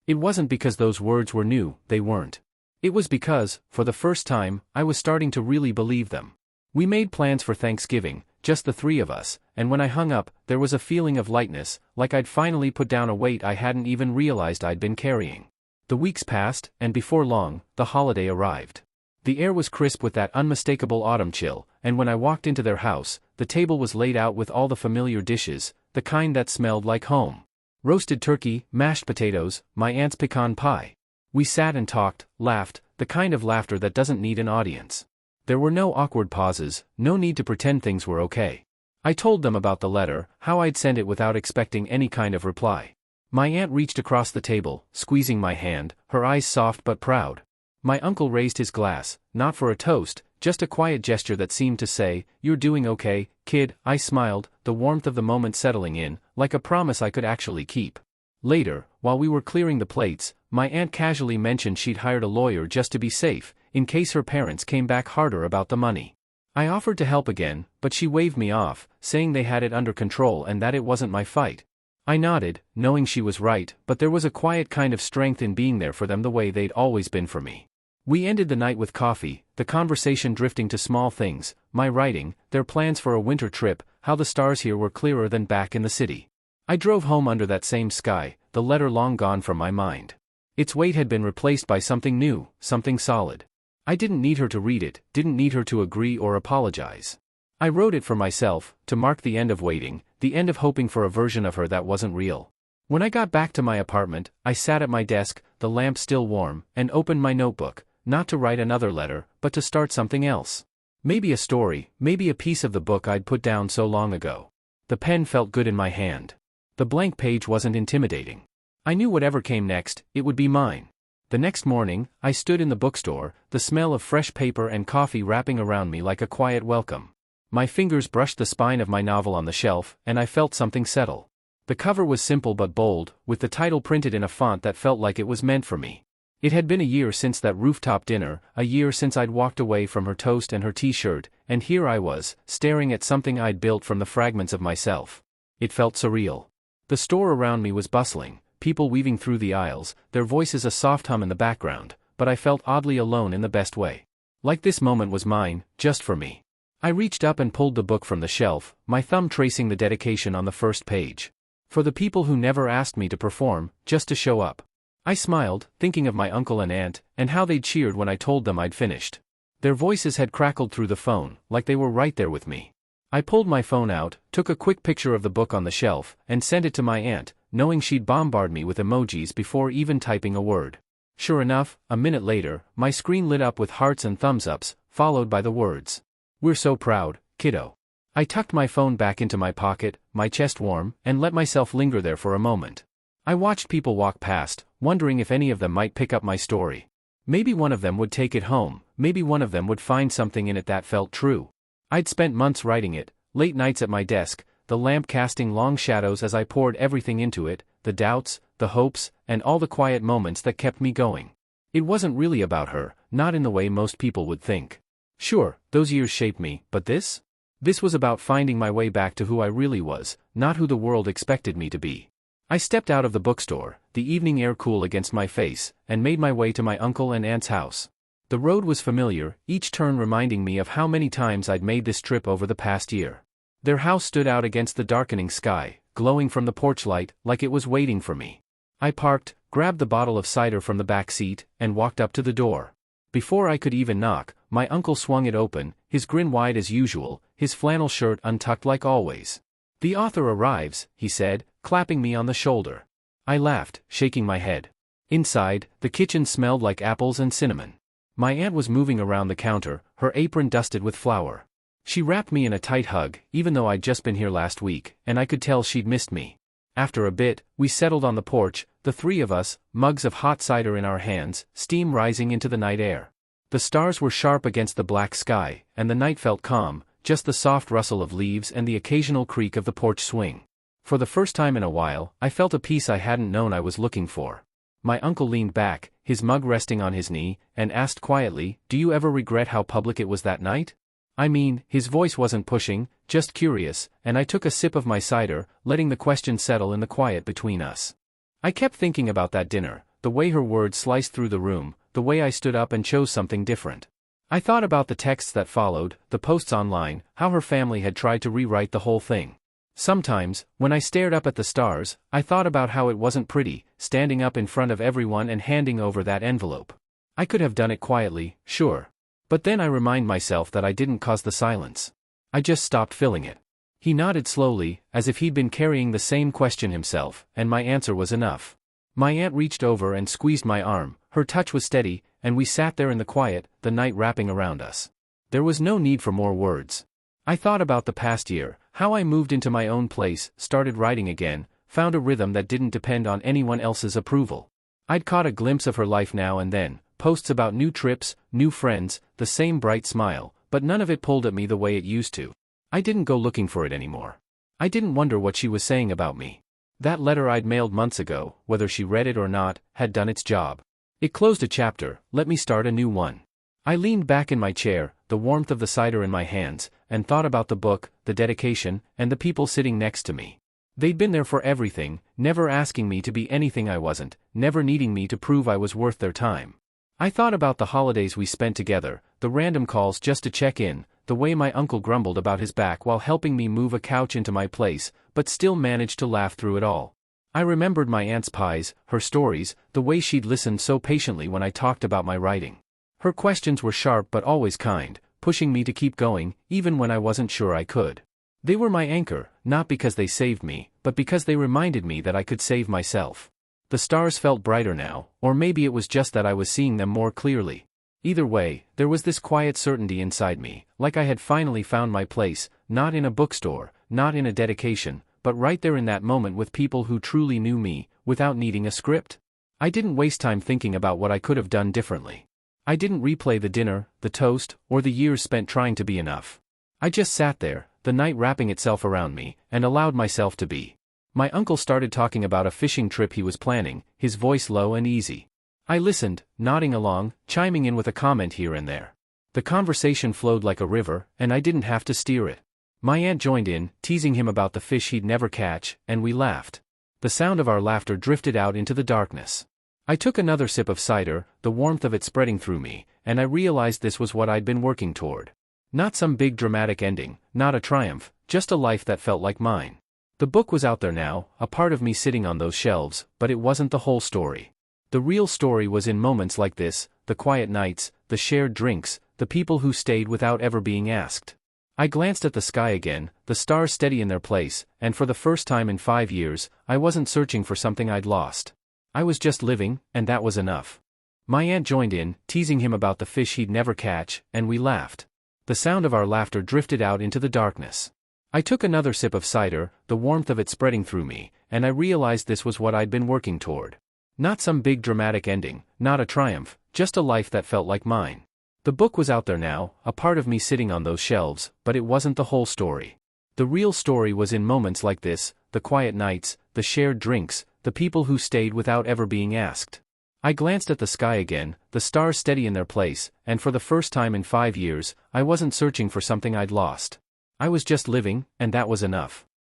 It wasn't because those words were new, they weren't. It was because, for the first time, I was starting to really believe them. We made plans for Thanksgiving, just the three of us, and when I hung up, there was a feeling of lightness, like I'd finally put down a weight I hadn't even realized I'd been carrying. The weeks passed, and before long, the holiday arrived. The air was crisp with that unmistakable autumn chill, and when I walked into their house, the table was laid out with all the familiar dishes, the kind that smelled like home. Roasted turkey, mashed potatoes, my aunt's pecan pie. We sat and talked, laughed, the kind of laughter that doesn't need an audience. There were no awkward pauses, no need to pretend things were okay. I told them about the letter, how I'd send it without expecting any kind of reply. My aunt reached across the table, squeezing my hand, her eyes soft but proud. My uncle raised his glass, not for a toast, just a quiet gesture that seemed to say, "You're doing okay, kid." I smiled, the warmth of the moment settling in, like a promise I could actually keep. Later, while we were clearing the plates, my aunt casually mentioned she'd hired a lawyer just to be safe, in case her parents came back harder about the money. I offered to help again, but she waved me off, saying they had it under control and that it wasn't my fight. I nodded, knowing she was right, but there was a quiet kind of strength in being there for them the way they'd always been for me. We ended the night with coffee, the conversation drifting to small things, my writing, their plans for a winter trip, how the stars here were clearer than back in the city. I drove home under that same sky, the letter long gone from my mind. Its weight had been replaced by something new, something solid. I didn't need her to read it, didn't need her to agree or apologize. I wrote it for myself, to mark the end of waiting, the end of hoping for a version of her that wasn't real. When I got back to my apartment, I sat at my desk, the lamp still warm, and opened my notebook. Not to write another letter, but to start something else. Maybe a story, maybe a piece of the book I'd put down so long ago. The pen felt good in my hand. The blank page wasn't intimidating. I knew whatever came next, it would be mine. The next morning, I stood in the bookstore, the smell of fresh paper and coffee wrapping around me like a quiet welcome. My fingers brushed the spine of my novel on the shelf, and I felt something settle. The cover was simple but bold, with the title printed in a font that felt like it was meant for me. It had been a year since that rooftop dinner, a year since I'd walked away from her toast and her t-shirt, and here I was, staring at something I'd built from the fragments of myself. It felt surreal. The store around me was bustling, people weaving through the aisles, their voices a soft hum in the background, but I felt oddly alone in the best way. Like this moment was mine, just for me. I reached up and pulled the book from the shelf, my thumb tracing the dedication on the first page. For the people who never asked me to perform, just to show up. I smiled, thinking of my uncle and aunt, and how they'd cheered when I told them I'd finished. Their voices had crackled through the phone, like they were right there with me. I pulled my phone out, took a quick picture of the book on the shelf, and sent it to my aunt, knowing she'd bombard me with emojis before even typing a word. Sure enough, a minute later, my screen lit up with hearts and thumbs ups, followed by the words, "We're so proud, kiddo." I tucked my phone back into my pocket, my chest warm, and let myself linger there for a moment. I watched people walk past, wondering if any of them might pick up my story. Maybe one of them would take it home, maybe one of them would find something in it that felt true. I'd spent months writing it, late nights at my desk, the lamp casting long shadows as I poured everything into it, the doubts, the hopes, and all the quiet moments that kept me going. It wasn't really about her, not in the way most people would think. Sure, those years shaped me, but this? This was about finding my way back to who I really was, not who the world expected me to be. I stepped out of the bookstore, the evening air cool against my face, and made my way to my uncle and aunt's house. The road was familiar, each turn reminding me of how many times I'd made this trip over the past year. Their house stood out against the darkening sky, glowing from the porch light, like it was waiting for me. I parked, grabbed the bottle of cider from the back seat, and walked up to the door. Before I could even knock, my uncle swung it open, his grin wide as usual, his flannel shirt untucked like always. "The author arrives," he said, clapping me on the shoulder. I laughed, shaking my head. Inside, the kitchen smelled like apples and cinnamon. My aunt was moving around the counter, her apron dusted with flour. She wrapped me in a tight hug, even though I'd just been here last week, and I could tell she'd missed me. After a bit, we settled on the porch, the three of us, mugs of hot cider in our hands, steam rising into the night air. The stars were sharp against the black sky, and the night felt calm, just the soft rustle of leaves and the occasional creak of the porch swing. For the first time in a while, I felt a peace I hadn't known I was looking for. My uncle leaned back, his mug resting on his knee, and asked quietly, "Do you ever regret how public it was that night?" I mean, his voice wasn't pushing, just curious, and I took a sip of my cider, letting the question settle in the quiet between us. I kept thinking about that dinner, the way her words sliced through the room, the way I stood up and chose something different. I thought about the texts that followed, the posts online, how her family had tried to rewrite the whole thing. Sometimes, when I stared up at the stars, I thought about how it wasn't pretty, standing up in front of everyone and handing over that envelope. I could have done it quietly, sure. But then I remind myself that I didn't cause the silence. I just stopped filling it. He nodded slowly, as if he'd been carrying the same question himself, and my answer was enough. My aunt reached over and squeezed my arm, her touch was steady, and we sat there in the quiet, the night wrapping around us. There was no need for more words. I thought about the past year, how I moved into my own place, started writing again, found a rhythm that didn't depend on anyone else's approval. I'd caught a glimpse of her life now and then, posts about new trips, new friends, the same bright smile, but none of it pulled at me the way it used to. I didn't go looking for it anymore. I didn't wonder what she was saying about me. That letter I'd mailed months ago, whether she read it or not, had done its job. It closed a chapter, let me start a new one. I leaned back in my chair, the warmth of the cider in my hands, and thought about the book, the dedication, and the people sitting next to me. They'd been there for everything, never asking me to be anything I wasn't, never needing me to prove I was worth their time. I thought about the holidays we spent together, the random calls just to check in, the way my uncle grumbled about his back while helping me move a couch into my place, but still managed to laugh through it all. I remembered my aunt's pies, her stories, the way she'd listened so patiently when I talked about my writing. Her questions were sharp but always kind, pushing me to keep going, even when I wasn't sure I could. They were my anchor, not because they saved me, but because they reminded me that I could save myself. The stars felt brighter now, or maybe it was just that I was seeing them more clearly. Either way, there was this quiet certainty inside me, like I had finally found my place, not in a bookstore, not in a dedication, but right there in that moment with people who truly knew me, without needing a script. I didn't waste time thinking about what I could have done differently. I didn't replay the dinner, the toast, or the years spent trying to be enough. I just sat there, the night wrapping itself around me, and allowed myself to be. My uncle started talking about a fishing trip he was planning, his voice low and easy. I listened, nodding along, chiming in with a comment here and there. The conversation flowed like a river, and I didn't have to steer it. My aunt joined in, teasing him about the fish he'd never catch, and we laughed. The sound of our laughter drifted out into the darkness. I took another sip of cider, the warmth of it spreading through me, and I realized this was what I'd been working toward. Not some big dramatic ending, not a triumph, just a life that felt like mine. The book was out there now, a part of me sitting on those shelves, but it wasn't the whole story. The real story was in moments like this, the quiet nights, the shared drinks, the people who stayed without ever being asked. I glanced at the sky again, the stars steady in their place, and for the first time in 5 years, I wasn't searching for something I'd lost. I was just living, and that was enough. My aunt joined in, teasing him about the fish he'd never catch, and we laughed. The sound of our laughter drifted out into the darkness. I took another sip of cider, the warmth of it spreading through me, and I realized this was what I'd been working toward. Not some big dramatic ending, not a triumph, just a life that felt like mine. The book was out there now, a part of me sitting on those shelves, but it wasn't the whole story. The real story was in moments like this, the quiet nights, the shared drinks, the people who stayed without ever being asked. I glanced at the sky again, the stars steady in their place, and for the first time in 5 years, I wasn't searching for something I'd lost. I was just living, and that was enough.